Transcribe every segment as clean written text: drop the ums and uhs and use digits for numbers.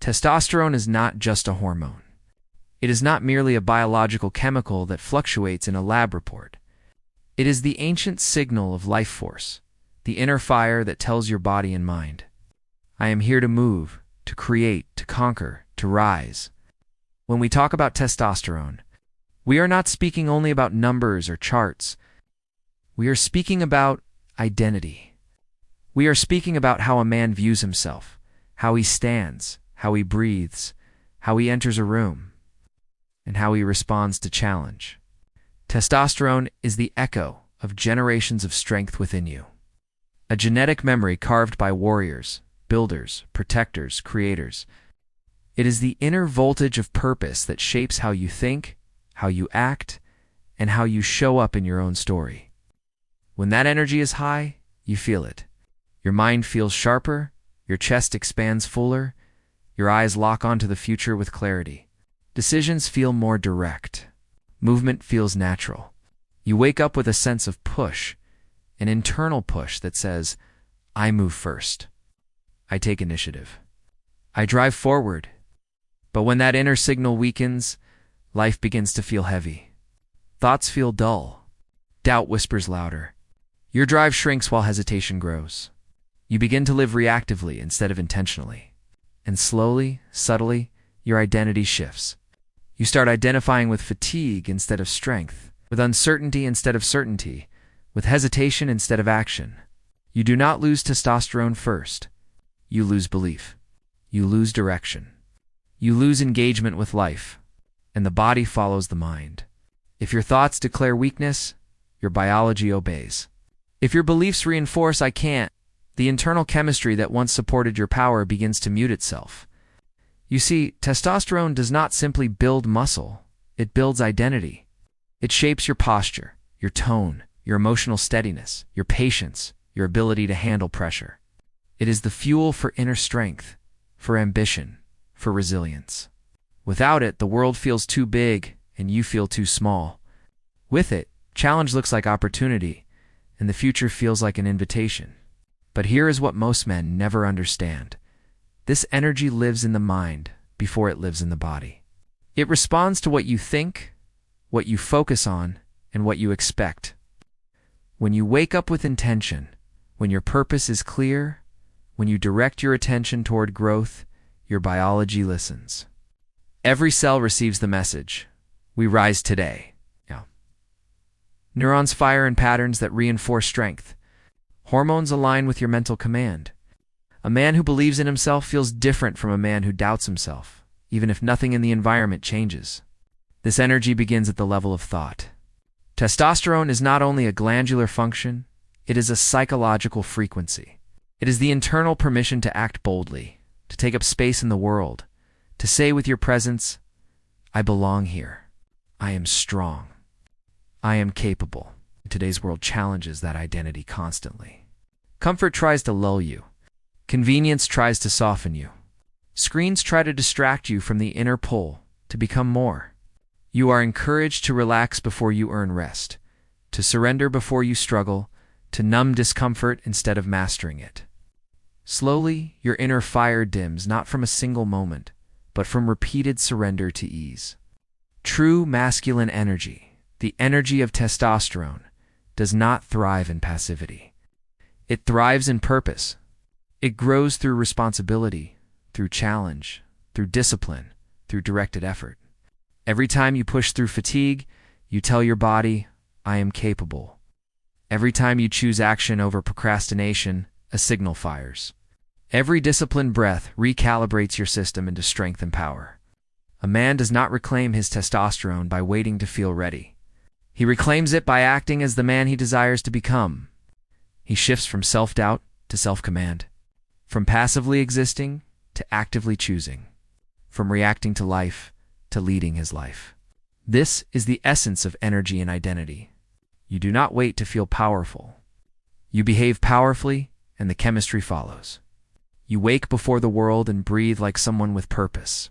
Testosterone is not just a hormone. It is not merely a biological chemical that fluctuates in a lab report. It is the ancient signal of life force, the inner fire that tells your body and mind, I am here to move, to create, to conquer, to rise. When we talk about testosterone, we are not speaking only about numbers or charts. We are speaking about identity. We are speaking about how a man views himself, how he stands, how he breathes, how he enters a room, and how he responds to challenge. Testosterone is the echo of generations of strength within you. A genetic memory carved by warriors, builders, protectors, creators. It is the inner voltage of purpose that shapes how you think, how you act, and how you show up in your own story. When that energy is high, you feel it. Your mind feels sharper, your chest expands fuller, your eyes lock onto the future with clarity. Decisions feel more direct. Movement feels natural. You wake up with a sense of push, an internal push that says, I move first. I take initiative. I drive forward. But when that inner signal weakens, life begins to feel heavy. Thoughts feel dull. Doubt whispers louder. Your drive shrinks while hesitation grows. You begin to live reactively instead of intentionally. And slowly, subtly, your identity shifts. You start identifying with fatigue instead of strength, with uncertainty instead of certainty, with hesitation instead of action. You do not lose testosterone first. You lose belief. You lose direction. You lose engagement with life, and the body follows the mind. If your thoughts declare weakness, your biology obeys. If your beliefs reinforce I can't, the internal chemistry that once supported your power begins to mute itself. You see, testosterone does not simply build muscle, it builds identity. It shapes your posture, your tone, your emotional steadiness, your patience, your ability to handle pressure. It is the fuel for inner strength, for ambition, for resilience. Without it, the world feels too big and you feel too small. With it, challenge looks like opportunity, and the future feels like an invitation. But here is what most men never understand. This energy lives in the mind before it lives in the body. It responds to what you think, what you focus on, and what you expect. When you wake up with intention, when your purpose is clear, when you direct your attention toward growth, your biology listens. Every cell receives the message. We rise today. Yeah. Neurons fire in patterns that reinforce strength. Hormones align with your mental command. A man who believes in himself feels different from a man who doubts himself, even if nothing in the environment changes. This energy begins at the level of thought. Testosterone is not only a glandular function, it is a psychological frequency. It is the internal permission to act boldly, to take up space in the world, to say with your presence, I belong here. I am strong. I am capable. Today's world challenges that identity constantly. Comfort tries to lull you. Convenience tries to soften you. Screens try to distract you from the inner pull to become more. You are encouraged to relax before you earn rest, to surrender before you struggle, to numb discomfort instead of mastering it. Slowly, your inner fire dims not from a single moment, but from repeated surrender to ease. True masculine energy, the energy of testosterone, does not thrive in passivity. It thrives in purpose. It grows through responsibility, through challenge, through discipline, through directed effort. Every time you push through fatigue, you tell your body, I am capable. Every time you choose action over procrastination, a signal fires. Every disciplined breath recalibrates your system into strength and power. A man does not reclaim his testosterone by waiting to feel ready. He reclaims it by acting as the man he desires to become. He shifts from self-doubt to self-command, from passively existing to actively choosing, from reacting to life to leading his life. This is the essence of energy and identity. You do not wait to feel powerful. You behave powerfully, and the chemistry follows. You wake before the world and breathe like someone with purpose.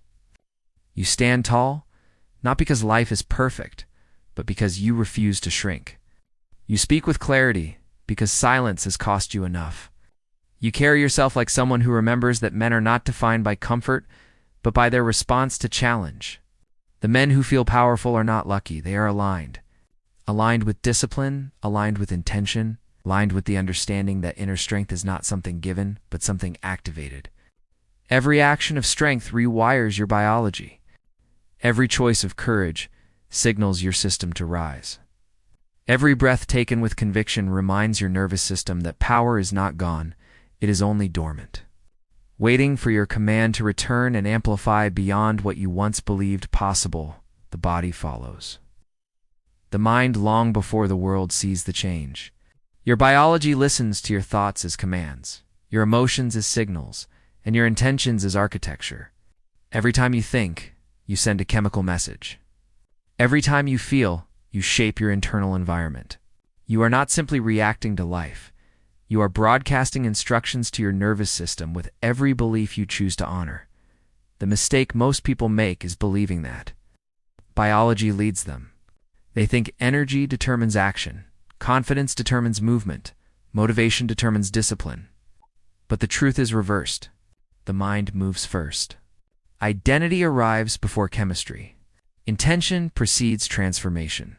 You stand tall, not because life is perfect, but because you refuse to shrink. You speak with clarity because silence has cost you enough. You carry yourself like someone who remembers that men are not defined by comfort, but by their response to challenge. The men who feel powerful are not lucky, they are aligned. Aligned with discipline, aligned with intention, aligned with the understanding that inner strength is not something given, but something activated. Every action of strength rewires your biology. Every choice of courage signals your system to rise. Every breath taken with conviction reminds your nervous system that power is not gone, it is only dormant, waiting for your command to return and amplify beyond what you once believed possible. The body follows. The mind long before the world sees the change. Your biology listens to your thoughts as commands, your emotions as signals, and your intentions as architecture. Every time you think, you send a chemical message. Every time you feel, you shape your internal environment. You are not simply reacting to life. You are broadcasting instructions to your nervous system with every belief you choose to honor. The mistake most people make is believing that biology leads them. They think energy determines action, confidence determines movement, motivation determines discipline. But the truth is reversed. The mind moves first. Identity arrives before chemistry. Intention precedes transformation.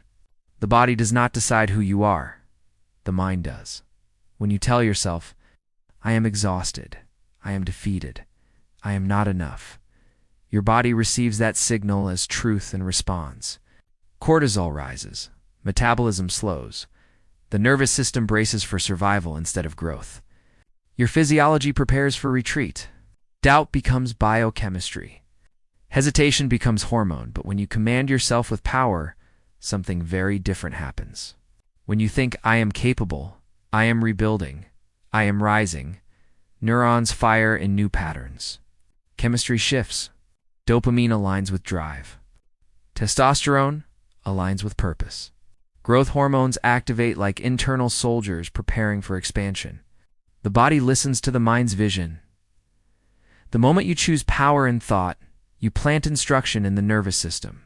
The body does not decide who you are. The mind does. When you tell yourself, "I am exhausted, I am defeated, I am not enough," your body receives that signal as truth and responds. Cortisol rises, metabolism slows, the nervous system braces for survival instead of growth. Your physiology prepares for retreat. Doubt becomes biochemistry. Hesitation becomes hormone, but when you command yourself with power, something very different happens. When you think, "I am capable, I am rebuilding, I am rising," neurons fire in new patterns. Chemistry shifts. Dopamine aligns with drive. Testosterone aligns with purpose. Growth hormones activate like internal soldiers preparing for expansion. The body listens to the mind's vision. The moment you choose power in thought, you plant instruction in the nervous system.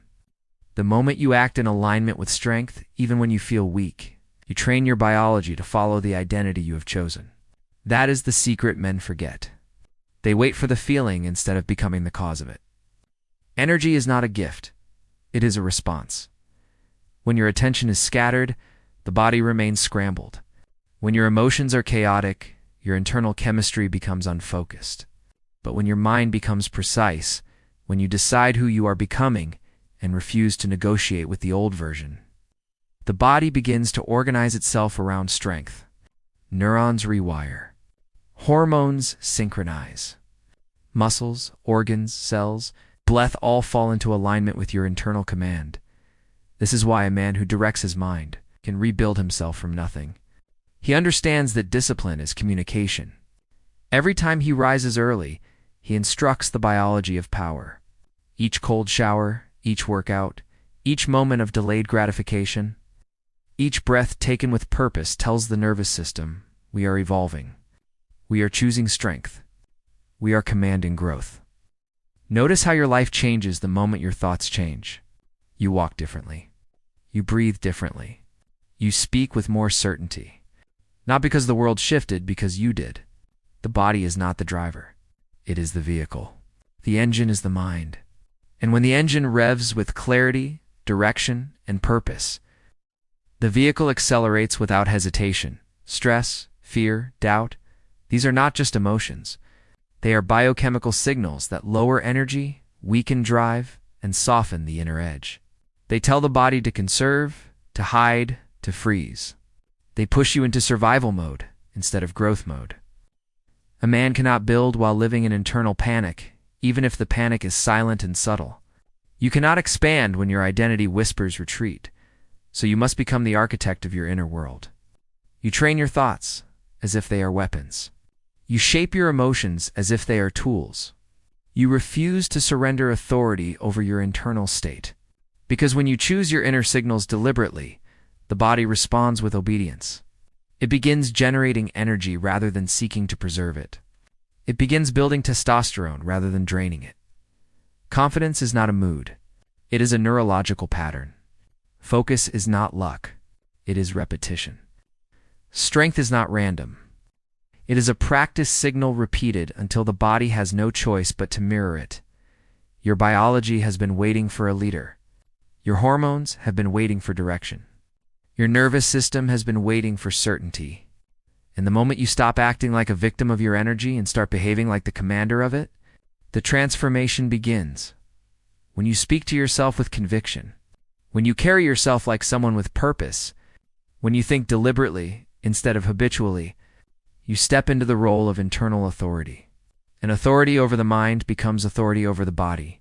The moment you act in alignment with strength, even when you feel weak, you train your biology to follow the identity you have chosen. That is the secret men forget. They wait for the feeling instead of becoming the cause of it. Energy is not a gift. It is a response. When your attention is scattered, the body remains scrambled. When your emotions are chaotic, your internal chemistry becomes unfocused. But when your mind becomes precise, when you decide who you are becoming and refuse to negotiate with the old version, the body begins to organize itself around strength. Neurons rewire. Hormones synchronize. Muscles, organs, cells, breath all fall into alignment with your internal command. This is why a man who directs his mind can rebuild himself from nothing. He understands that discipline is communication. Every time he rises early, he instructs the biology of power. Each cold shower, each workout, each moment of delayed gratification, each breath taken with purpose tells the nervous system, we are evolving. We are choosing strength. We are commanding growth. Notice how your life changes the moment your thoughts change. You walk differently. You breathe differently. You speak with more certainty. Not because the world shifted, because you did. The body is not the driver. It is the vehicle. The engine is the mind. And when the engine revs with clarity, direction, and purpose, the vehicle accelerates without hesitation. Stress, fear, doubt, these are not just emotions. They are biochemical signals that lower energy, weaken drive, and soften the inner edge. They tell the body to conserve, to hide, to freeze. They push you into survival mode instead of growth mode. A man cannot build while living in internal panic, even if the panic is silent and subtle. You cannot expand when your identity whispers retreat, so you must become the architect of your inner world. You train your thoughts as if they are weapons. You shape your emotions as if they are tools. You refuse to surrender authority over your internal state. Because when you choose your inner signals deliberately, the body responds with obedience. It begins generating energy rather than seeking to preserve it. It begins building testosterone rather than draining it. Confidence is not a mood. It is a neurological pattern. Focus is not luck. It is repetition. Strength is not random. It is a practice signal repeated until the body has no choice but to mirror it. Your biology has been waiting for a leader. Your hormones have been waiting for direction. Your nervous system has been waiting for certainty. And the moment you stop acting like a victim of your energy and start behaving like the commander of it, the transformation begins. When you speak to yourself with conviction, when you carry yourself like someone with purpose, when you think deliberately instead of habitually, you step into the role of internal authority. And authority over the mind becomes authority over the body.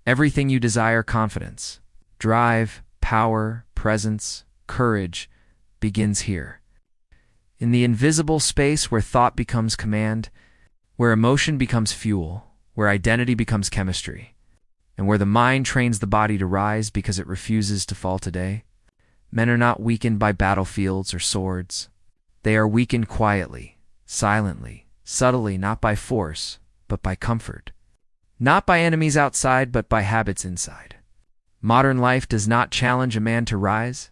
Everything you desire, confidence, drive, power, presence, courage, begins here. In the invisible space where thought becomes command, where emotion becomes fuel, where identity becomes chemistry, and where the mind trains the body to rise because it refuses to fall today, men are not weakened by battlefields or swords. They are weakened quietly, silently, subtly, not by force, but by comfort. Not by enemies outside, but by habits inside. Modern life does not challenge a man to rise.